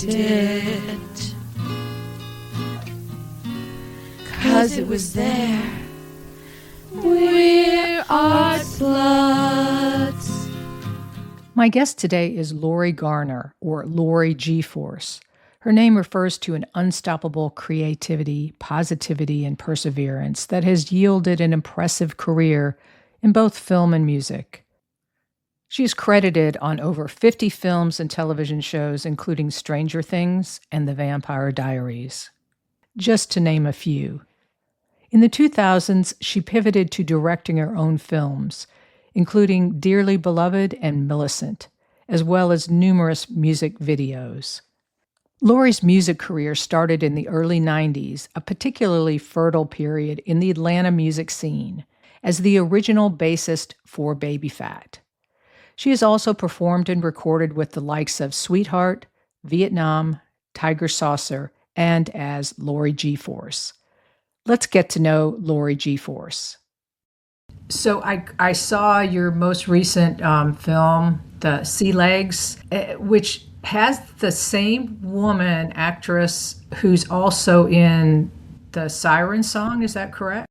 it, 'cause it was there. We're art sluts. My guest today is Laurie Garner, or Laurie G-Force. Her name refers to an unstoppable creativity, positivity, and perseverance that has yielded an impressive career in both film and music. She is credited on over 50 films and television shows, including Stranger Things and The Vampire Diaries, just to name a few. In the 2000s, she pivoted to directing her own films, including Dearly Beloved and Millicent, as well as numerous music videos. Laurie's music career started in the early 90s, a particularly fertile period in the Atlanta music scene, as the original bassist for Baby Phat. She has also performed and recorded with the likes of Sweetheart, Vietnam, Tiger Saucer, and as Laurie G-Force. Let's get to know Laurie G-Force. So I saw your most recent film, The Sea Legs, which has the same woman actress who's also in the Siren song. Is that correct?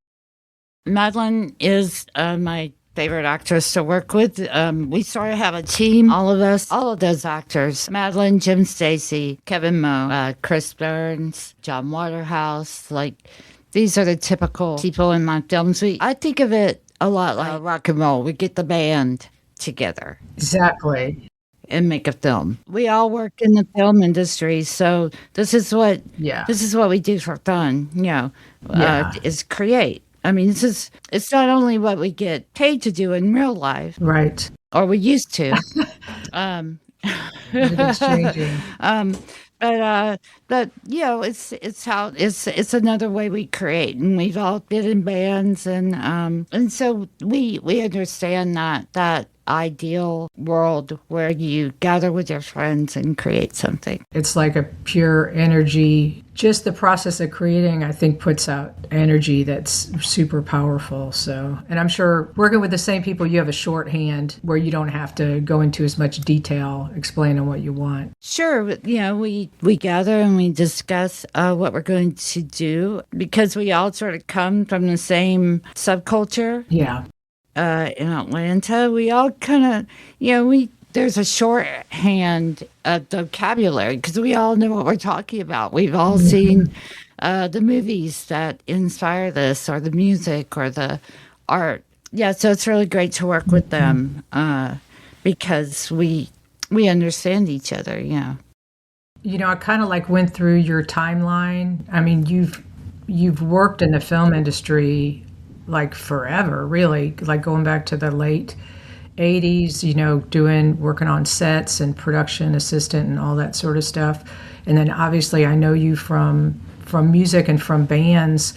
Madeline is my favorite actress to work with. We sort of have a team, all of us, all of those actors. Madeline, Jim Stacy, Kevin Moe, Chris Burns, John Waterhouse. Like, these are the typical people in my films. I think of it a lot like rock and roll. We get the band together. Exactly. And make a film. We all work in the film industry, so this is what we do for fun, is create. I mean, it's not only what we get paid to do in real life. Right. Or we used to. It's changing. But it's another way we create, and we've all been in bands, and so we understand that ideal world where you gather with your friends and create something. It's like a pure energy. Just the process of creating, I think, puts out energy that's super powerful. So, and I'm sure working with the same people, you have a shorthand where you don't have to go into as much detail explaining what you want. Sure. We gather and we discuss what we're going to do because we all sort of come from the same subculture. Yeah. In Atlanta, we all kind of, there's a shorthand of vocabulary because we all know what we're talking about. We've all seen the movies that inspire this, or the music, or the art. Yeah, so it's really great to work with them because we understand each other. Yeah. I kind of went through your timeline. I mean, you've worked in the film industry forever, really, going back to the late 80s, working on sets and production assistant and all that sort of stuff. And then obviously I know you from music and from bands.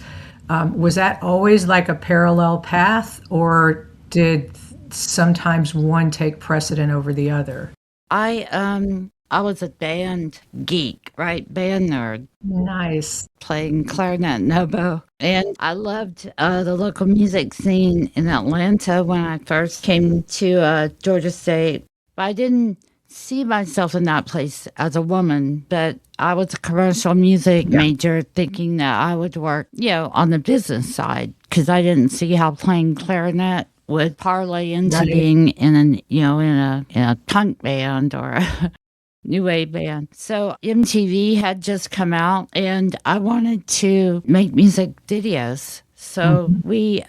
Was that always a parallel path, or did sometimes one take precedent over the other? I was a band geek, right? Band nerd. Nice. Playing clarinet and oboe. And I loved the local music scene in Atlanta when I first came to Georgia State. I didn't see myself in that place as a woman, but I was a commercial music major thinking that I would work, on the business side, because I didn't see how playing clarinet would parlay into being in a punk band or a new wave band. So MTV had just come out, and I wanted to make music videos. So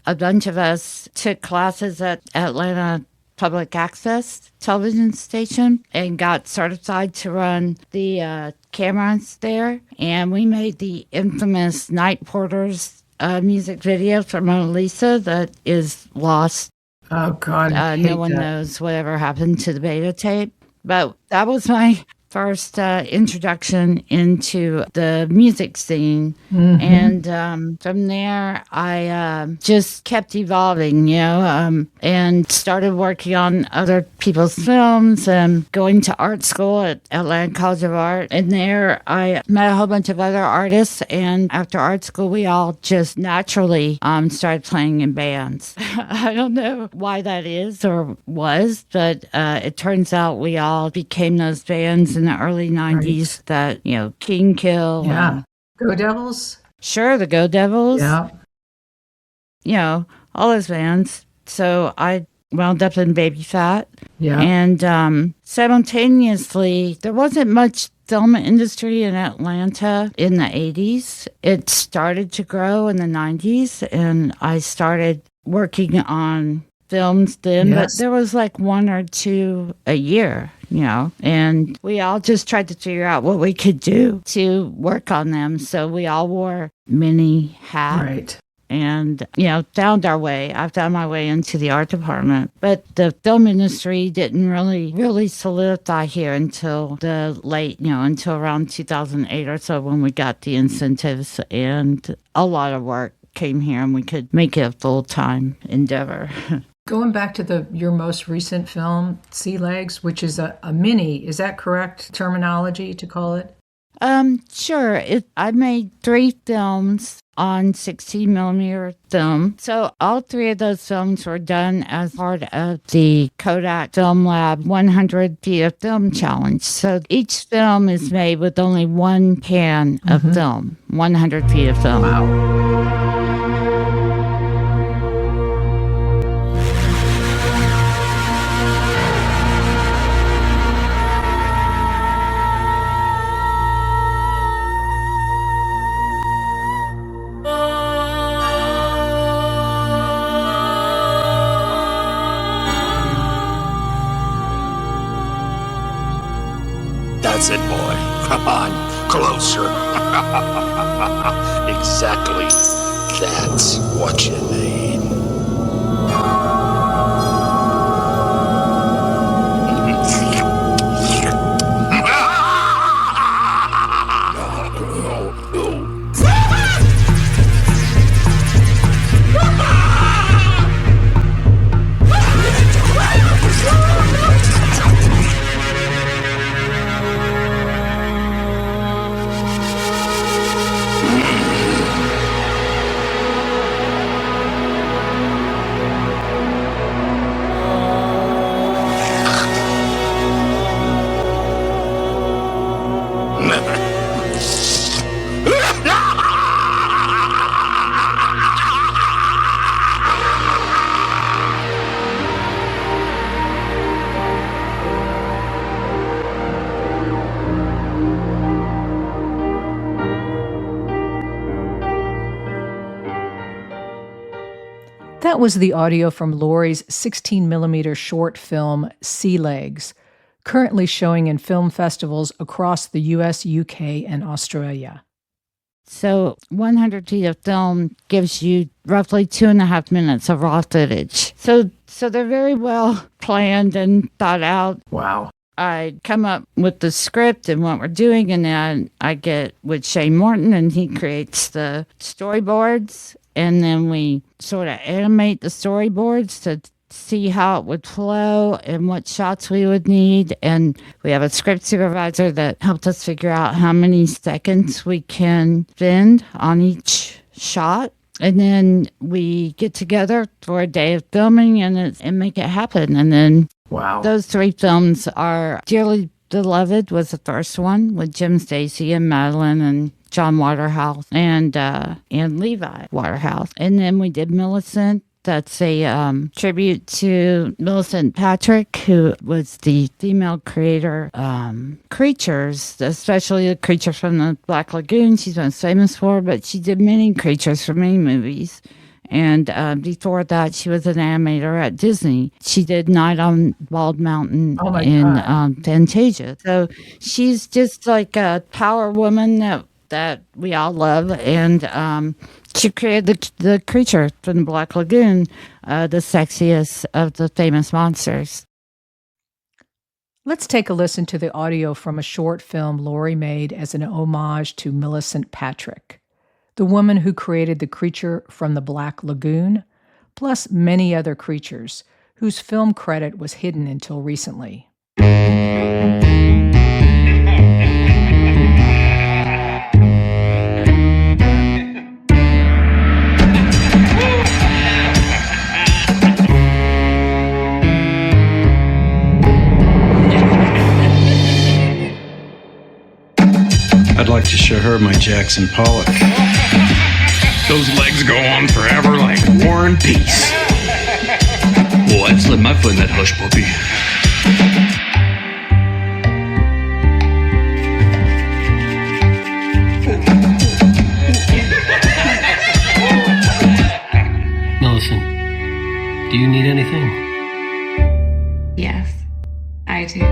a bunch of us took classes at Atlanta Public Access television station and got certified to run the cameras there. And we made the infamous Night Porters music video for Mona Lisa that is lost. Oh, God. No one knows whatever happened to the beta tape. But that was my first introduction into the music scene. And from there, I just kept evolving, and started working on other people's films and going to art school at Atlanta College of Art. And there, I met a whole bunch of other artists. And after art school, we all just naturally started playing in bands. I don't know why that is or was, but it turns out we all became those bands in the early 90s that, King Kill. Yeah. Go Devils? Sure, the Go Devils. Yeah. All those bands. So I wound up in Baby Fat. Yeah. And simultaneously, there wasn't much film industry in Atlanta in the 80s. It started to grow in the 90s, and I started working on films then, but there was like one or two a year, and we all just tried to figure out what we could do to work on them. So we all wore mini hats. Right. And, found our way. I found my way into the art department. But the film industry didn't really solidify here until the late, until around 2008 or so, when we got the incentives and a lot of work came here and we could make it a full-time endeavor. Going back to your most recent film, Sea Legs, which is a mini, is that correct terminology to call it? Sure. I made 3 films on 16 millimeter film. So all 3 of those films were done as part of the Kodak Film Lab 100 feet of film challenge. So each film is made with only 1 can of film, 100 feet of film. Wow. That's it, boy. Come on, closer. Exactly. That's what you need. That was the audio from Laurie's 16mm short film, Sea Legs, currently showing in film festivals across the US, UK, and Australia. So 100 feet of film gives you roughly 2.5 minutes of raw footage. So they're very well planned and thought out. Wow. I come up with the script and what we're doing, and then I get with Shane Morton, and he creates the storyboards. And then we sort of animate the storyboards to see how it would flow and what shots we would need. And we have a script supervisor that helped us figure out how many seconds we can spend on each shot. And then we get together for a day of filming and make it happen. And then those 3 films are Dearly Beloved was the first one with Jim Stacy and Madeline and John Waterhouse and Levi Waterhouse. And then we did Millicent. That's a tribute to Millicent Patrick, who was the female creator creatures, especially the creature from the Black Lagoon she's most famous for, but she did many creatures for many movies. And before that, she was an animator at Disney. She did Night on Bald Mountain in Fantasia. So she's just like a power woman that we all love. And she created the creature from the Black Lagoon, the sexiest of the famous monsters. Let's take a listen to the audio from a short film Laurie made as an homage to Millicent Patrick, the woman who created the creature from the Black Lagoon, plus many other creatures whose film credit was hidden until recently. like to show her my Jackson Pollock. Those legs go on forever like War and Peace. Oh, I'd slip my foot in that hush puppy. Millicent, do you need anything? Yes, I do.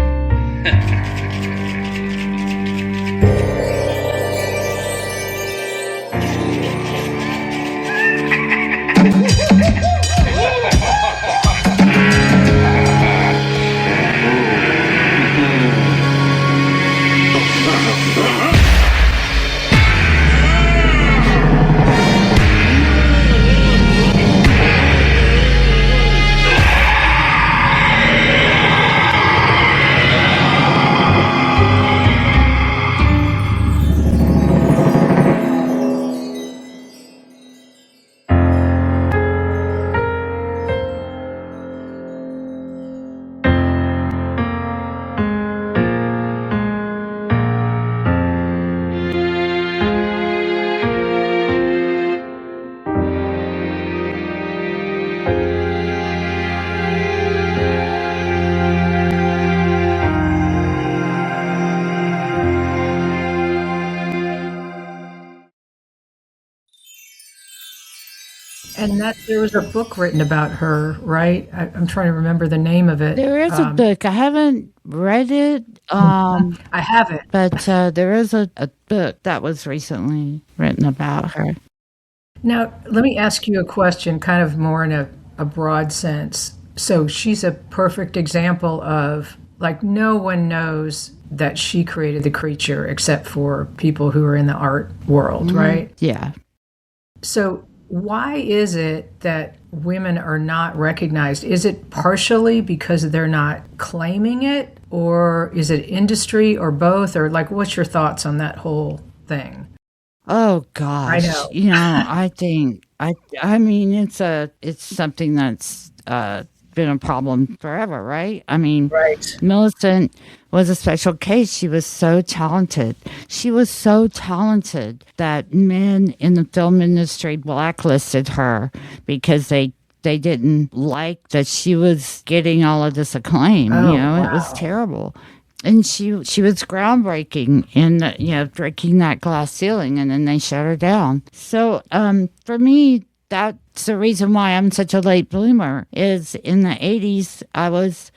And that there was a book written about her, right? I'm trying to remember the name of it. There is a book. I haven't read it. I haven't. But there is a book that was recently written about her. Now, let me ask you a question, kind of more in a broad sense. So she's a perfect example of, like, no one knows that she created the creature except for people who are in the art world, right? Yeah. So why is it that women are not recognized? Is it partially because they're not claiming it, or is it industry, or both? Or, like, what's your thoughts on that whole thing? Oh gosh. I know. You know, I think I mean it's something that's been a problem forever, right? I mean, Right. Millicent was a special case. She was so talented. She was so talented that men in the film industry blacklisted her because they didn't like that she was getting all of this acclaim. Oh, It was wow. terrible. And she was groundbreaking in breaking that glass ceiling, and then they shut her down. So for me, that's the reason why I'm such a late bloomer. Is in the 80s,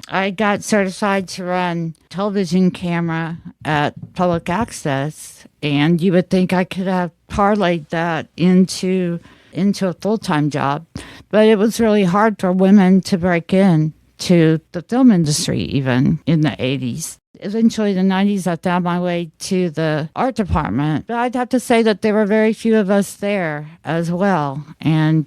I got certified to run television camera at public access, and you would think I could have parlayed that into a full-time job, but it was really hard for women to break in to the film industry, even in the 80s. Eventually, the 90s, I found my way to the art department. But I'd have to say that there were very few of us there as well. And,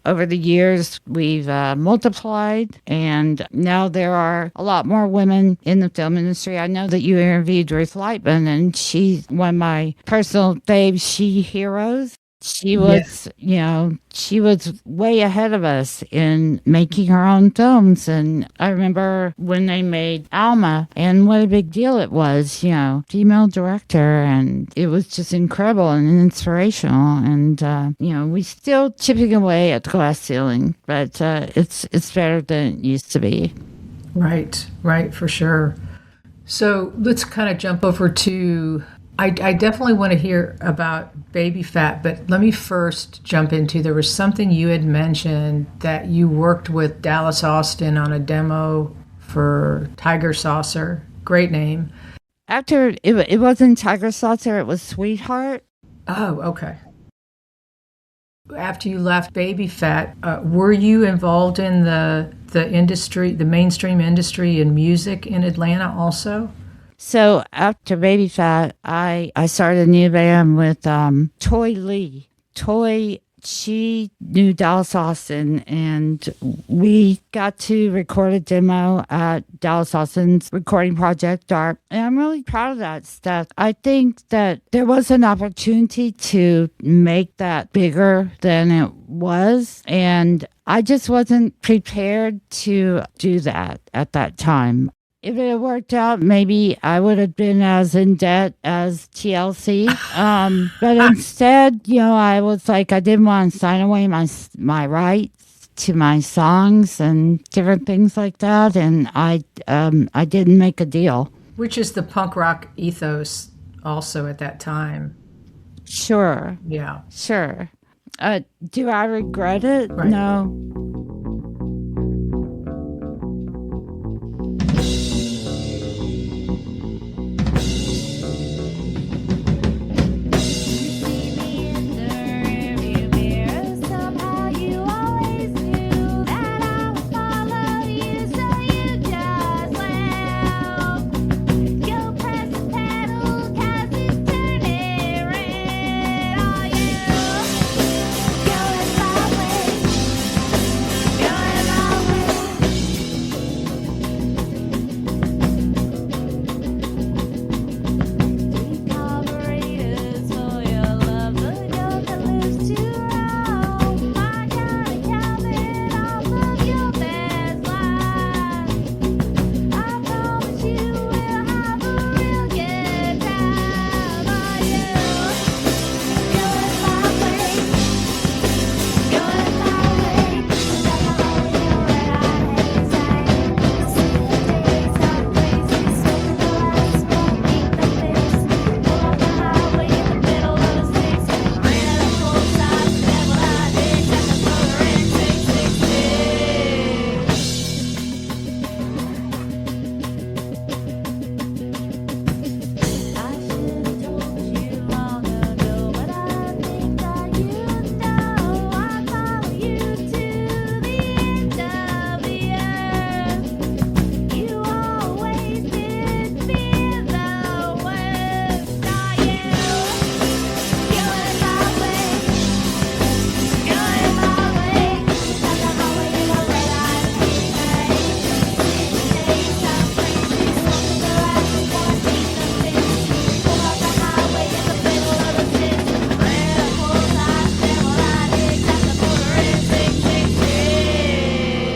over the years, we've multiplied. And now there are a lot more women in the film industry. I know that you interviewed Ruth Lightman, and she's one of my personal faves, she heroes. She was, she was way ahead of us in making her own films. And I remember when they made Alma, and what a big deal it was, female director. And it was just incredible and inspirational. And, we still chipping away at the glass ceiling, but it's better than it used to be. Right, for sure. So let's kind of jump over to... I definitely want to hear about Baby Fat, but let me first jump into, there was something you had mentioned that you worked with Dallas Austin on a demo for Tiger Saucer. Great name. After, it wasn't Tiger Saucer, it was Sweetheart. Oh, okay. After you left Baby Fat, were you involved in the industry, the mainstream industry in music in Atlanta also? So after Baby Fat, I started a new band with Toy Lee. Toy, she knew Dallas Austin, and we got to record a demo at Dallas Austin's recording project, DARP. And I'm really proud of that stuff. I think that there was an opportunity to make that bigger than it was, and I just wasn't prepared to do that at that time. If it had worked out, maybe I would have been as in debt as TLC. But instead, I was like, I didn't want to sign away my rights to my songs and different things like that, and I didn't make a deal. Which is the punk rock ethos also at that time. Sure. Yeah. Sure. Do I regret it? Right. No.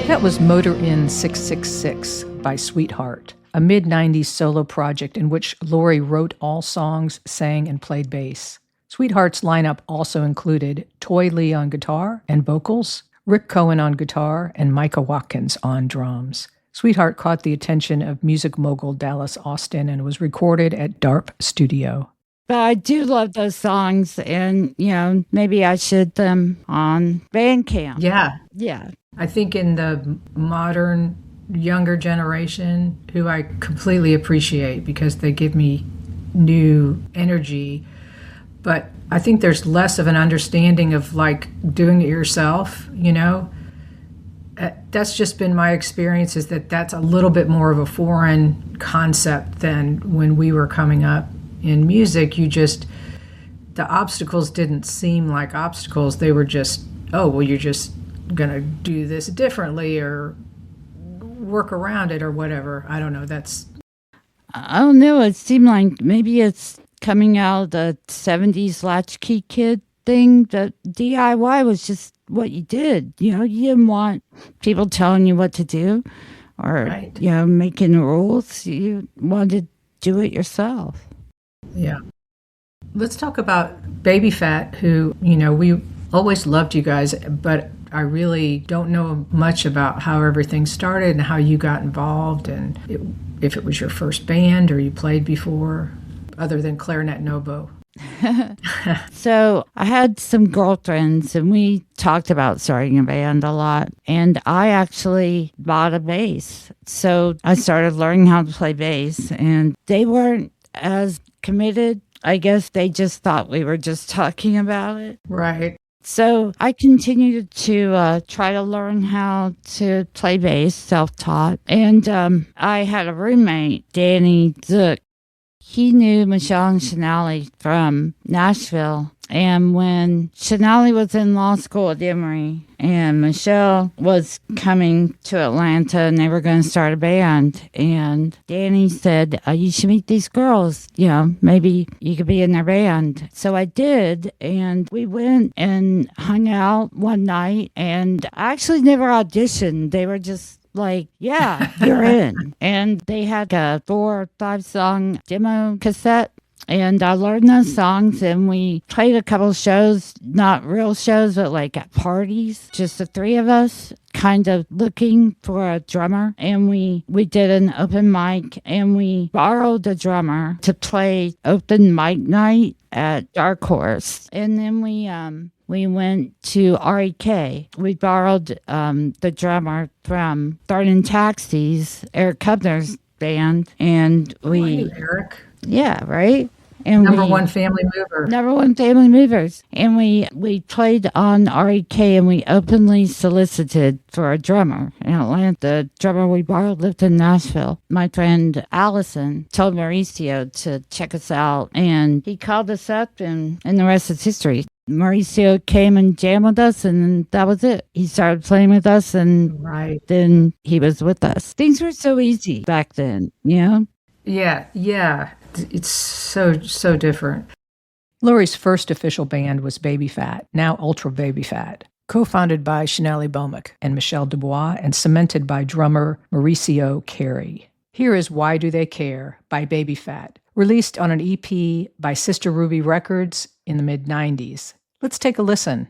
That was Motor Inn 666 by Sweetheart, a mid-90s solo project in which Laurie wrote all songs, sang, and played bass. Sweetheart's lineup also included Toy Lee on guitar and vocals, Rick Cohen on guitar, and Micah Watkins on drums. Sweetheart caught the attention of music mogul Dallas Austin and was recorded at DARP Studio. But I do love those songs, and, maybe I should them on Bandcamp. Yeah. Yeah. I think in the modern, younger generation, who I completely appreciate because they give me new energy, but I think there's less of an understanding of like doing it yourself, That's just been my experience, is that that's a little bit more of a foreign concept than when we were coming up in music. The obstacles didn't seem like obstacles. They were just, you're just going to do this differently or work around it or whatever. I don't know. I don't know. It seemed like maybe it's coming out of the 70s latchkey kid thing, that DIY was just what you did. You didn't want people telling you what to do or, right. Making rules. You wanted to do it yourself. Yeah. Let's talk about Baby Fat, who, we always loved you guys, but I really don't know much about how everything started and how you got involved, and if it was your first band or you played before, other than clarinet and oboe. So I had some girlfriends and we talked about starting a band a lot, and I actually bought a bass. So I started learning how to play bass, and they weren't as committed. I guess they just thought we were just talking about it. Right. So I continued to try to learn how to play bass, self-taught. And I had a roommate, Danny Zook. He knew Michelle and Shanali from Nashville. And when Shanali was in law school at Emory and Michelle was coming to Atlanta and they were going to start a band, and Danny said, you should meet these girls, maybe you could be in their band. So I did, and we went and hung out one night, and I actually never auditioned. They were just like, yeah, you're in. And they had a 4 or 5 song demo cassette. And I learned those songs, and we played a couple shows, not real shows, but like at parties, just the 3 of us, kind of looking for a drummer. And we did an open mic, and we borrowed a drummer to play open mic night at Dark Horse. And then we went to REK. We borrowed the drummer from Burning Taxis, Eric Kubner's band, and we... Eric. Yeah, right? And Number one family mover. Number one family movers. And we played on REK, and we openly solicited for a drummer in Atlanta. The drummer we borrowed lived in Nashville. My friend Allison told Mauricio to check us out, and he called us up, and the rest is history. Mauricio came and jammed with us, and that was it. He started playing with us, and then he was with us. Things were so easy back then, you know? Yeah. It's so different. Laurie's first official band was Baby Fat, now Ultra Baby Fat, co-founded by Chanelli Bomick and Michelle Dubois and cemented by drummer Mauricio Carey. Here is Why Do They Care by Baby Fat, released on an EP by Sister Ruby Records in the mid-90s. Let's take a listen.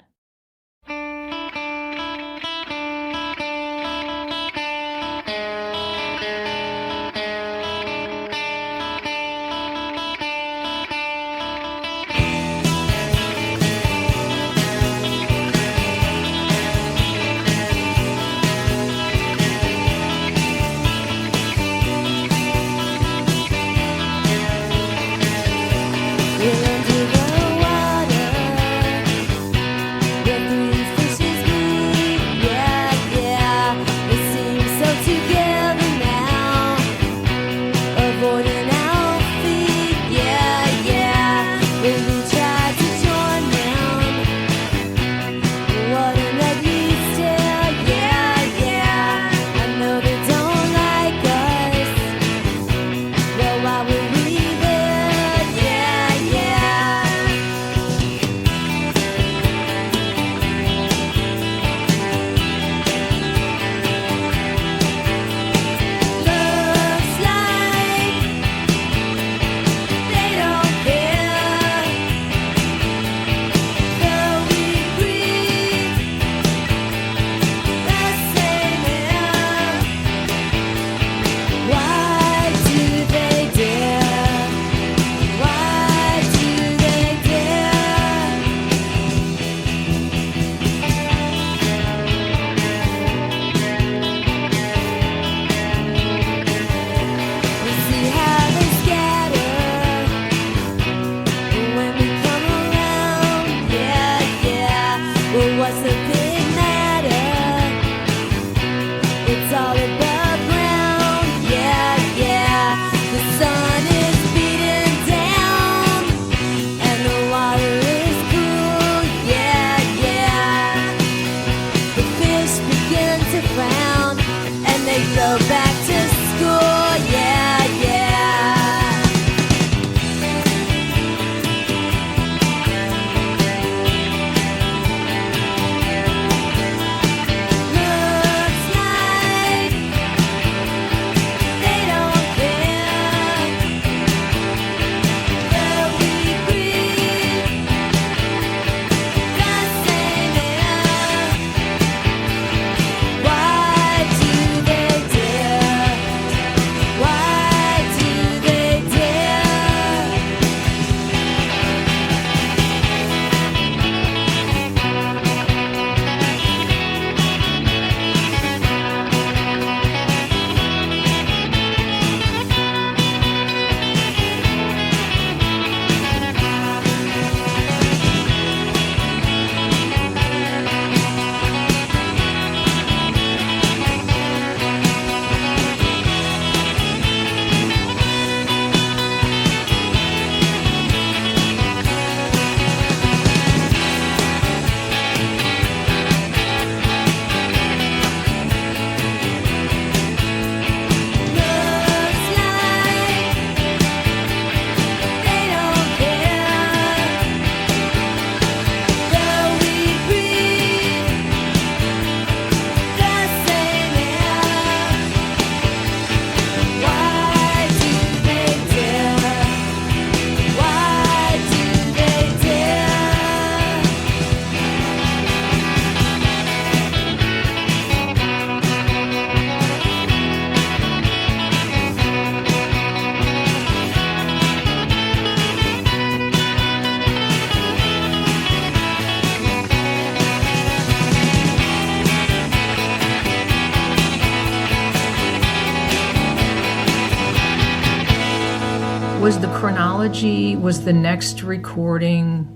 Was the chronology, was the next recording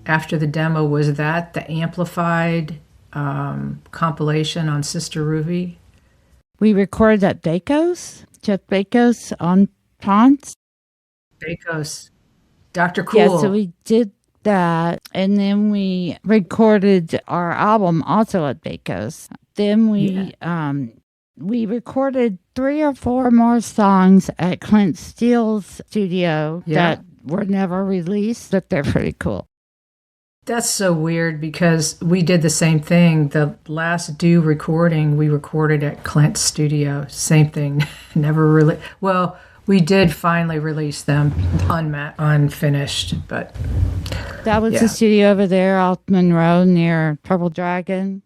after the demo, was that the amplified compilation on Sister Ruby? We recorded at Bakos, Jeff Bakos on Ponce. Bakos. Dr. Cool. Yeah, so we did that, and then we recorded our album also at Bakos. Then we recorded 3 or 4 more songs at Clint Steele's studio that were never released, but they're pretty cool. That's so weird because we did the same thing. The last due recording we recorded at Clint's studio. Same thing. Never really. Well, we did finally release them unfinished, but that was the studio over there off Monroe near Purple Dragon.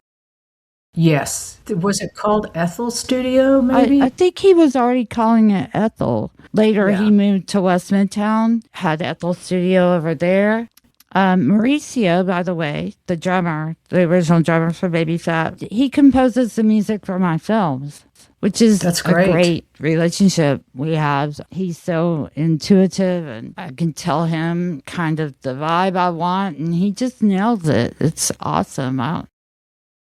Yes. Was it called Ethel Studio, maybe? I think he was already calling it Ethel. Later, he moved to West Midtown, had Ethel Studio over there. Mauricio, by the way, the drummer, the original drummer for Baby Fat, he composes the music for my films, which is a great relationship we have. He's so intuitive, and I can tell him kind of the vibe I want, and he just nails it. It's awesome.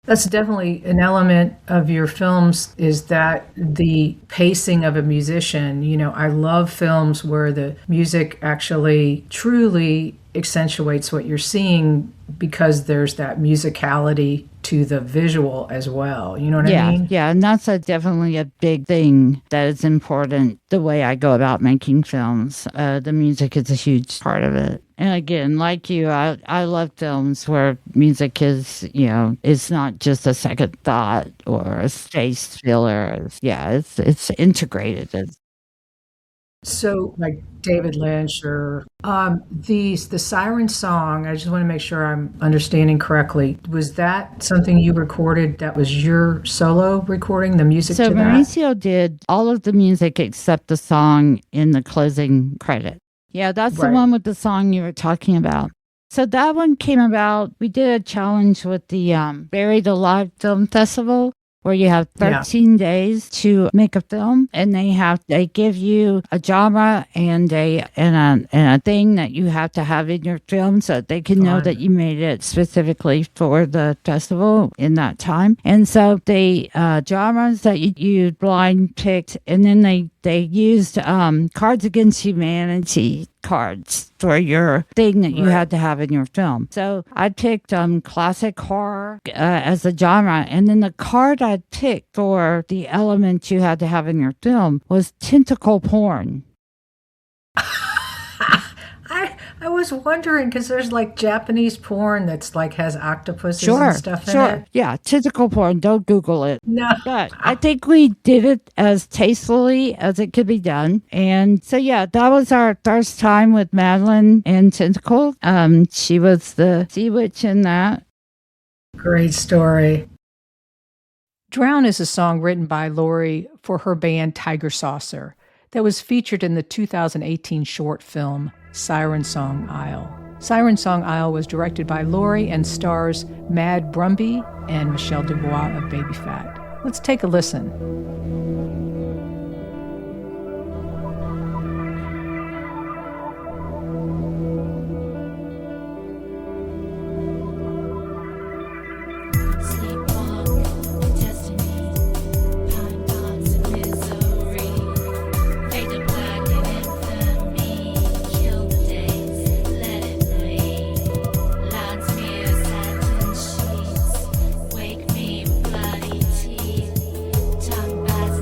That's definitely an element of your films, is that the pacing of a musician. You know, I love films where the music actually truly accentuates what you're seeing because there's that musicality to the visual as well. You know what I mean? Yeah, and that's definitely a big thing that is important, the way I go about making films. The music is a huge part of it. And again, like you, I love films where music is, it's not just a second thought or a space filler. It's integrated. So, like David Lynch or the Siren Song, I just want to make sure I'm understanding correctly. Was that something you recorded that was your solo recording, the music to that? So Mauricio did all of the music except the song in the closing credit. Yeah, that's the one with the song you were talking about. So that one came about, we did a challenge with the Buried Alive Film Festival, where you have 13 days to make a film, and they give you a genre and a thing that you have to have in your film so that they can know that you made it specifically for the festival in that time. And so the genres that you blind picked, and then they used Cards Against Humanity cards for your thing that you had to have in your film. So I picked classic horror as a genre, and then the card I picked for the element you had to have in your film was tentacle porn. I was wondering, because there's like Japanese porn that's like has octopuses and stuff in it. Yeah, tentacle porn. Don't Google it. No. But I think we did it as tastefully as it could be done. And so, that was our first time with Madeline and Tentacle. She was the sea witch in that. Great story. Drown is a song written by Laurie for her band Tiger Saucer that was featured in the 2018 short film Siren Song Isle. Siren Song Isle was directed by Laurie and stars Mad Brumby and Michelle Dubois of Baby Fat. Let's take a listen. Wake me, bloody teeth, tongue bats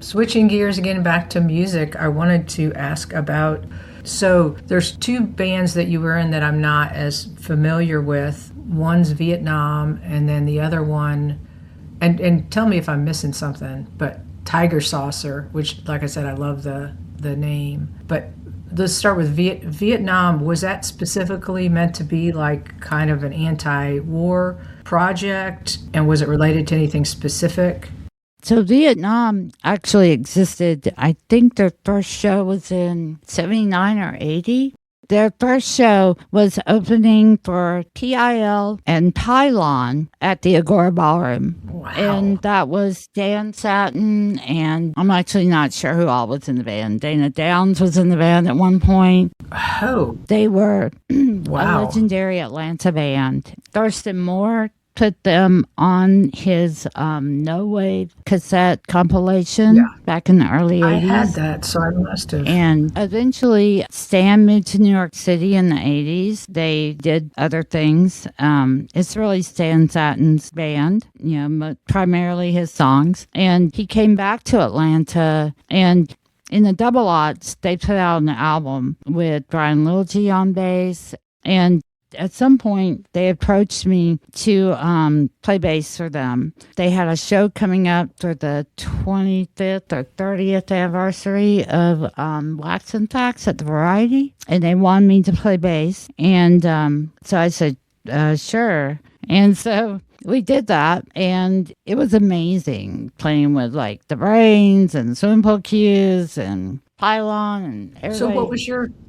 Switching gears again back to music, I wanted to ask about, so there's two bands that you were in that I'm not as familiar with. One's Vietnam, and then the other one, and tell me if I'm missing something, but Tiger Saucer, which, like I said, I love the name. But let's start with Vietnam. Was that specifically meant to be like kind of an anti-war project, and was it related to anything specific? So Vietnam actually existed. I think their first show was in 79 or 80. Their first show was opening for PIL and Pylon at the Agora Ballroom. Wow. And that was Dan Satin, and I'm actually not sure who all was in the band. Dana Downs was in the band at one point. Oh. They were Wow. a legendary Atlanta band. Thurston Moore put them on his No Wave cassette compilation back in the early 80s. I had that, so I must have. And eventually, Stan moved to New York City in the 80s. They did other things. It's really Stan Satin's band, primarily his songs. And he came back to Atlanta, and in the Double Aughts, they put out an album with Brian Littlegy on bass. And at some point, they approached me to play bass for them. They had a show coming up for the 25th or 30th anniversary of Wax and Facts at the Variety, and they wanted me to play bass. And so I said, sure. And so we did that, and it was amazing playing with like the Brains and Swimming Pool Cues and Pylon and everybody. So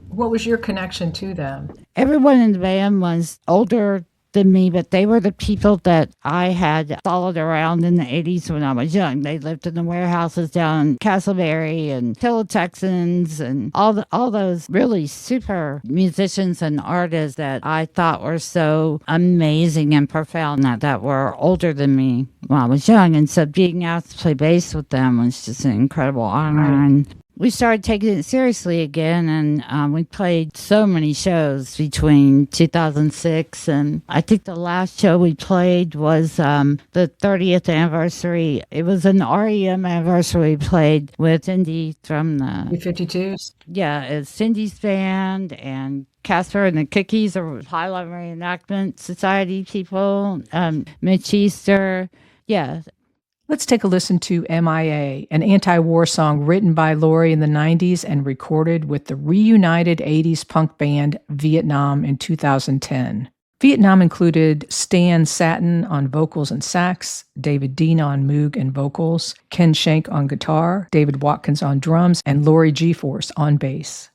what was your connection to them? Everyone in the band was older than me, but they were the people that I had followed around in the 80s when I was young. They lived in the warehouses down in Castleberry and Hill Texans and all those really super musicians and artists that I thought were so amazing and profound that were older than me when I was young. And so being asked to play bass with them was just an incredible honor. Right. And we started taking it seriously again, and we played so many shows between 2006 and I think the last show we played was the 30th anniversary. It was an REM anniversary we played with Cindy from the B-52s? Yeah, it's Cindy's band and Casper and the Cookies, or Highlight Reenactment Society people, Mitch Easter. Yeah. Let's take a listen to MIA, an anti-war song written by Laurie in the 90s and recorded with the reunited 80s punk band Vietnam in 2010. Vietnam included Stan Satin on vocals and sax, David Dean on moog and vocals, Ken Shank on guitar, David Watkins on drums, and Laurie G-Force on bass.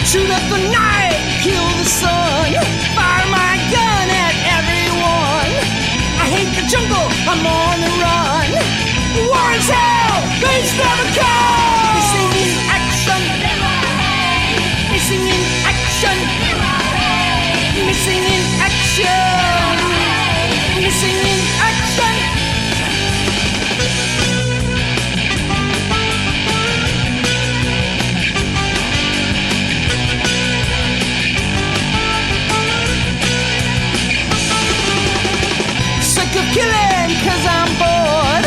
Shoot up the night, kill the sun, fire my gun at everyone. I hate the jungle, I'm on the run. War is hell, peace never comes. Missing in action, missing in action, missing in action, missing in action. Killing cause I'm bored.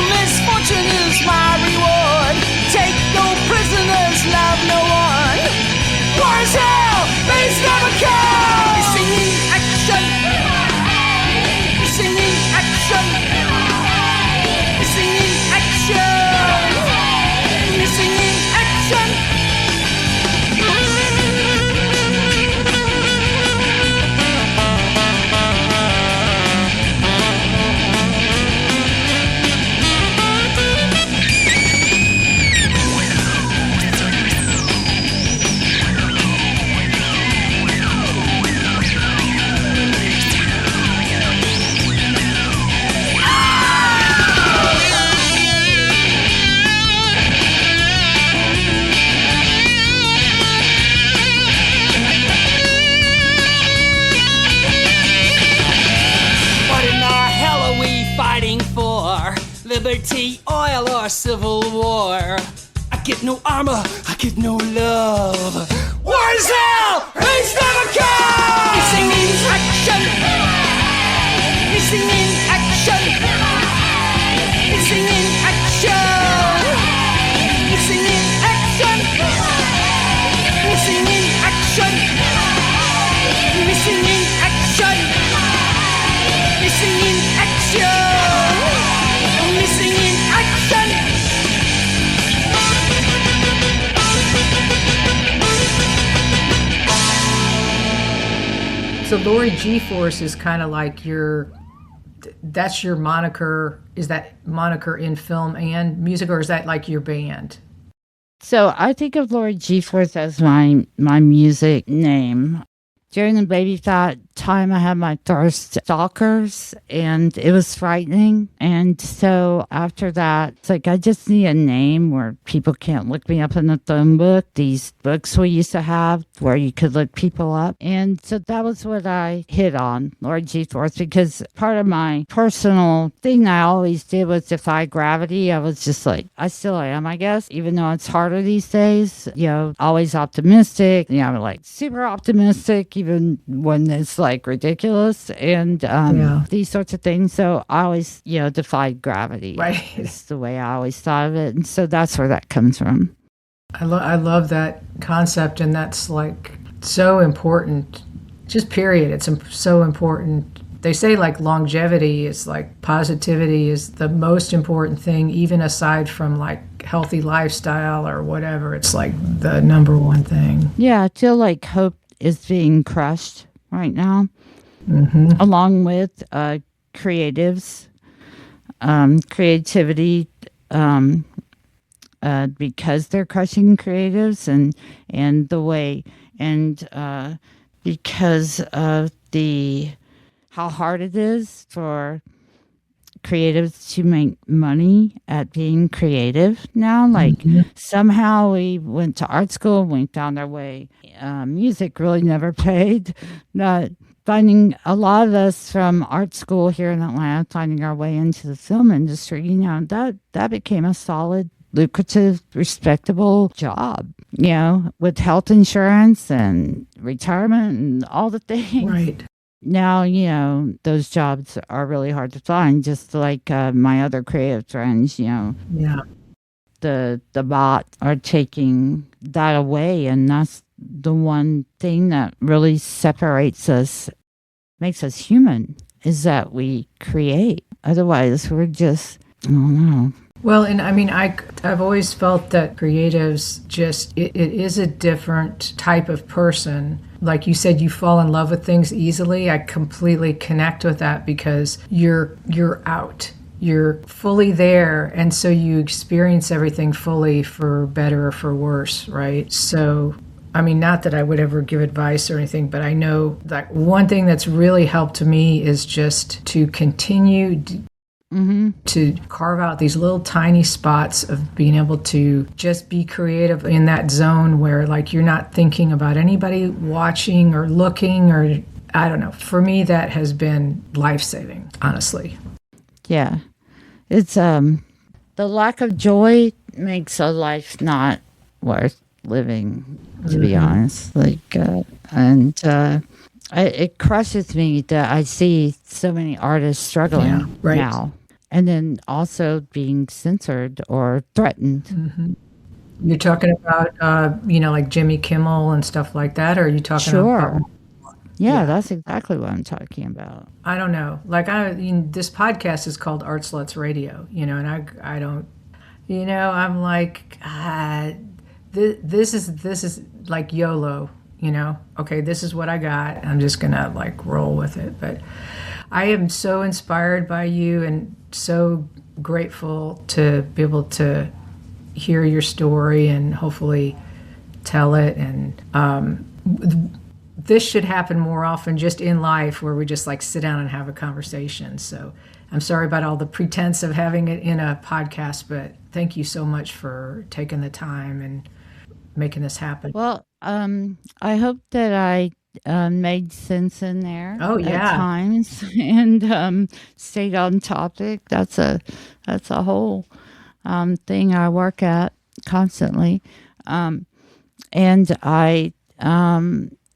Misfortune is my reward. Take no prisoners, love no one. War is hell, peace never comes. Missing in action, missing in action. liberty, oil, or civil war. I get no armor, I get no love. War is hell, peace never comes. Missing in action. Missing in action. Missing in action. Missing in action. Missing in action. Missing in action. Missing in action. Missing in action. So Laurie G-Force is kind of like that's your moniker. Is that moniker in film and music, or is that like your band? So I think of Laurie G-Force as my music name. During the baby fat time, I had my first stalkers, and it was frightening. And so after that, it's like I just need a name where people can't look me up in the phone book. These books we used to have where you could look people up. And so that was what I hit on, Laurie G-Force, because part of my personal thing I always did was defy gravity. I was just like, I still am, I guess, even though it's harder these days, always optimistic, like super optimistic, even when it's like ridiculous and these sorts of things. So I always, defied gravity. Right. It's the way I always thought of it. And so that's where that comes from. I love that concept, and that's like so important. Just period. It's so important. They say like longevity is like positivity is the most important thing, even aside from like healthy lifestyle or whatever. It's like the number one thing. Yeah, I feel like hope is being crushed right now, along with creatives, creativity, because they're crushing creatives and the way, and because of how hard it is for creatives to make money at being creative now. Like somehow we went to art school, we found our way. Music really never paid. Not finding a lot of us from art school here in Atlanta, finding our way into the film industry, that became a solid, lucrative, respectable job, with health insurance and retirement and all the things. Right. Now, those jobs are really hard to find, just like my other creative friends, Yeah. The bot are taking that away, and that's the one thing that really separates us, makes us human, is that we create. Otherwise, we're just, I don't know. Well, and I mean, I've always felt that creatives it is a different type of person. Like you said, you fall in love with things easily. I completely connect with that because you're out. You're fully there, and so you experience everything fully, for better or for worse, right? So, I mean, not that I would ever give advice or anything, but I know that one thing that's really helped me is just to continue to carve out these little tiny spots of being able to just be creative in that zone where like you're not thinking about anybody watching or looking, or I don't know. For me, that has been life-saving, honestly. Yeah. It's the lack of joy makes a life not worth living, to be honest. Like it crushes me that I see so many artists struggling now. And then also being censored or threatened. You're talking about, like Jimmy Kimmel and stuff like that, or are you talking about? Yeah, that's exactly what I'm talking about. I don't know. Like, this podcast is called Art Sluts Radio, and I don't, I'm like, this is like YOLO, okay, this is what I got. I'm just going to like roll with it. But I am so inspired by you and so grateful to be able to hear your story and hopefully tell it. And this should happen more often just in life, where we just like sit down and have a conversation. So I'm sorry about all the pretense of having it in a podcast, but thank you so much for taking the time and making this happen. Well, I hope that I made sense in there. Oh, yeah. At times, and stayed on topic. That's a whole thing I work at constantly, and I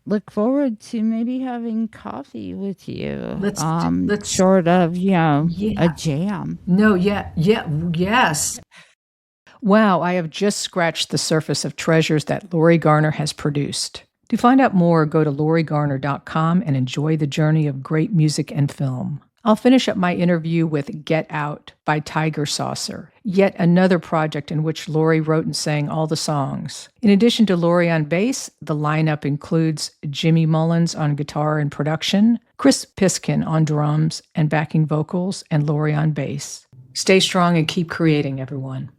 look forward to maybe having coffee with you. Let's short of a Yeah. jam. No, yes. Wow, I have just scratched the surface of treasures that Laurie Garner has produced. To find out more, go to lauriegarner.com and enjoy the journey of great music and film. I'll finish up my interview with Get Out by Tiger Saucer, yet another project in which Laurie wrote and sang all the songs. In addition to Laurie on bass, the lineup includes Jimmy Mullins on guitar and production, Chris Piskin on drums and backing vocals, and Laurie on bass. Stay strong and keep creating, everyone.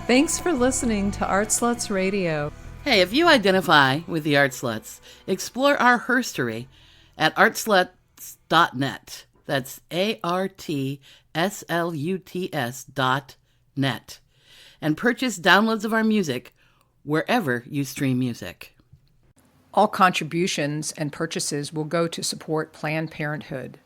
Thanks for listening to Art Sluts Radio. Hey, if you identify with the Art Sluts, explore our herstory at artsluts.net. That's ARTSLUTS.net. And purchase downloads of our music wherever you stream music. All contributions and purchases will go to support Planned Parenthood.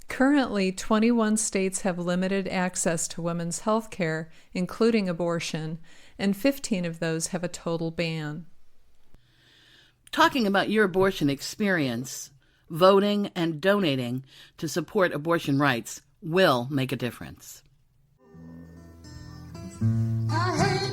Currently, 21 states have limited access to women's health care, including abortion, and 15 of those have a total ban. Talking about your abortion experience, voting, and donating to support abortion rights will make a difference. I hate